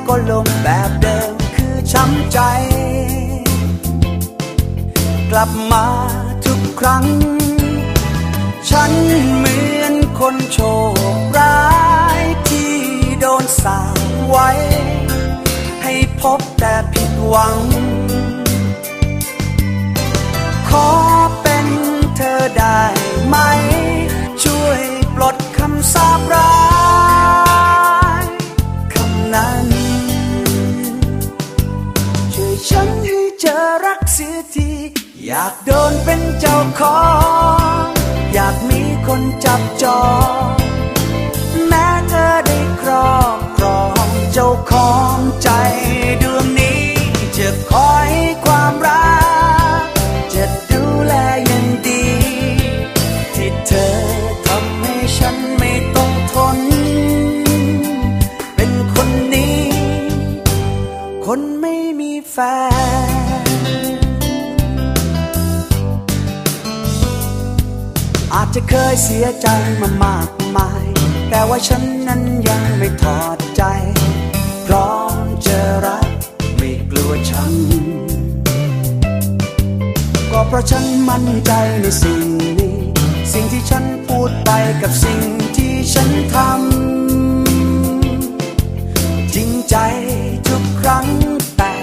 ก็ลมแบบเดิมคือช้ำใจกลับมาทุกครั้งฉันเหมือนคนโชคร้ายที่โดนสาปไว้ให้พบแต่ผิดหวังขอเป็นเธอได้ไหมช่วยปลดคำสาปร้ายคำนั้นช่วยฉันให้เจอรักเสียทีอยากโดนเป็นเจ้าของอยากมีคนจับจองแม้เธอได้ครอบครองเจ้าของใจดวงนี้จะคอยความรักจะดูแลอย่างดีที่เธอทำให้ฉันไม่ต้องทนเป็นคนนี้คนไม่มีแฟนอาจจะเคยเสียใจมามากมายแต่ว่าฉันนั้นยังไม่ถอดใจพร้อมจะรักไม่กลัวช้ำก็เพราะฉันมั่นใจในสิ่งนี้สิ่งที่ฉันพูดไปกับสิ่งที่ฉันทำจริงใจทุกครั้งแต่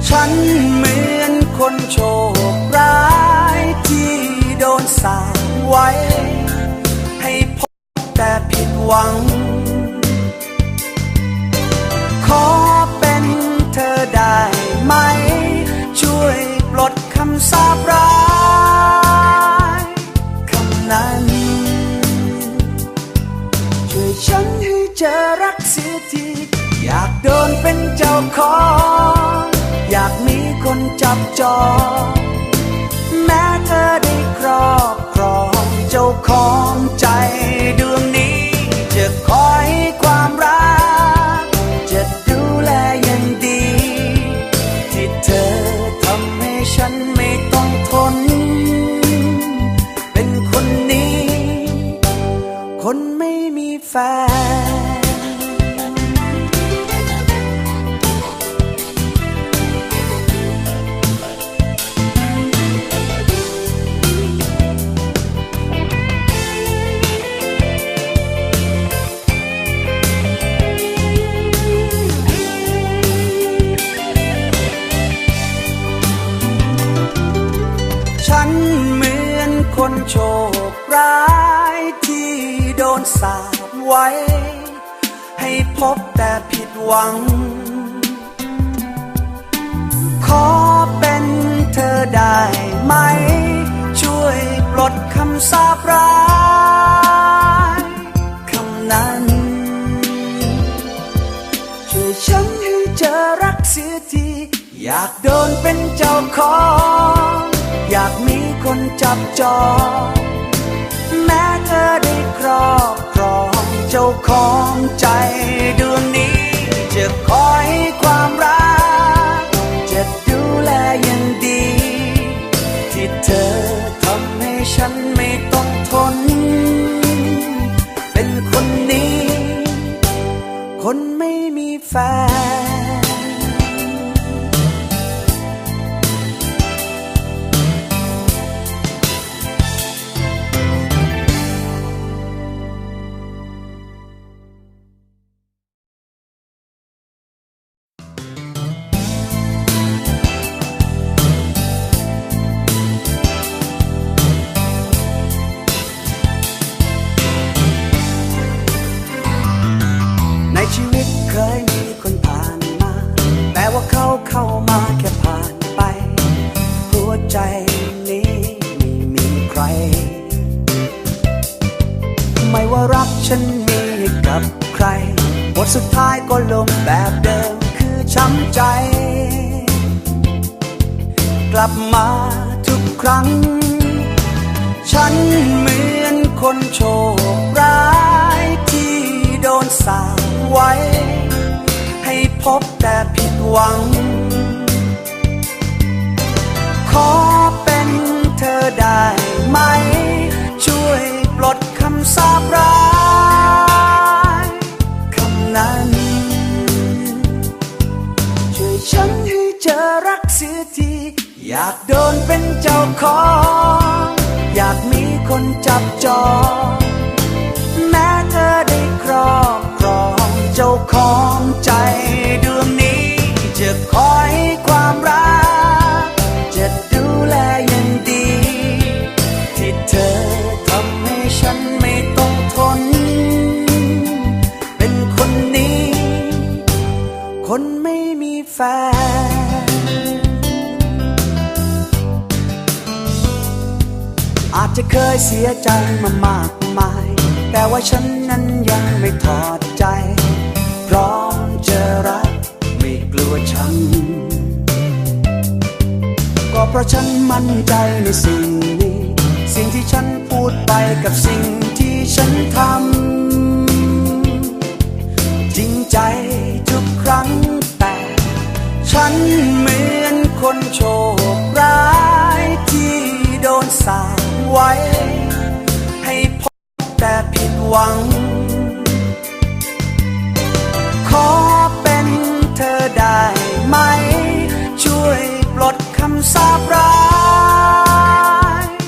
ฉันเหมือนคนโชคร้ายที่โดนสาปไว้ให้พบแต่ผิดหวังขอเป็นเธอได้ไหมช่วยปลดคำสาปร้ายคำนั้นช่วยฉันให้เจอรักเสียทีอยากโดนเป็นเจ้าของอยากมีคนจับจองแม้เธอได้ครอบครองเจ้าของใจดวงนี้จะคอยความรักจะดูแลอย่างดีที่เธอทำให้ฉันไม่ต้องทนเป็นคนนี้คนไม่มีแฟนฉันเหมือนคนโชคร้ายที่โดนสาปไว้ให้พบแต่ผิดหวังขอเป็นเธอได้ไหมช่วยปลดคำสาปร้ายคำนั้นช่วยฉันให้เจอรักเสียทีอยากโดนเป็นเจ้าของอยากมีคนจับจองแม้เธอได้ครอบครองเจ้าของใจดวงนี้จะคอยความรักจะดูแลอย่างดีที่เธอทำให้ฉันไม่ต้องทนเป็นคนนี้คนไม่มีแฟนชีวิตเคยมีคนผ่านมาแต่ว่าเขาเข้ามาแค่ผ่านไปหัวใจนี้ไม่มีใครไม่ว่ารักฉันมีให้กับใครบทสุดท้ายก็ลมแบบเดิมคือช้ำใจกลับมาทุกครั้งฉันเหมือนคนโชคร้ายที่โดนสาปไว้ให้พบแต่ผิดหวังขอเป็นเธอได้ไหมช่วยปลดคำสาปร้ายคำนั้น อยากโดนเป็นเจ้าของ อยากมีคนจับจองแม้เธอได้ครอบครองเจ้าของใจดวงนี้ จะคอยความรักจะดูแลอย่างดี ที่เธอทำให้ฉันไม่ต้องทน เป็นคนนี้ คนไม่มีแฟน อาจจะเคยเสียใจมามากมาย แต่ว่าฉันนั้นยังไม่ถอดใจ พร้อมจะรักไม่กลัวช้ำก็เพราะฉันมั่นใจในสิ่งนี้ สิ่งที่ฉันพูดไปกับสิ่งที่ฉันทำจริงใจทุกครั้ง แต่ฉันเหมือนคนโชคร้ายที่โดนสาปไว้ให้พบแต่ผิดหวัง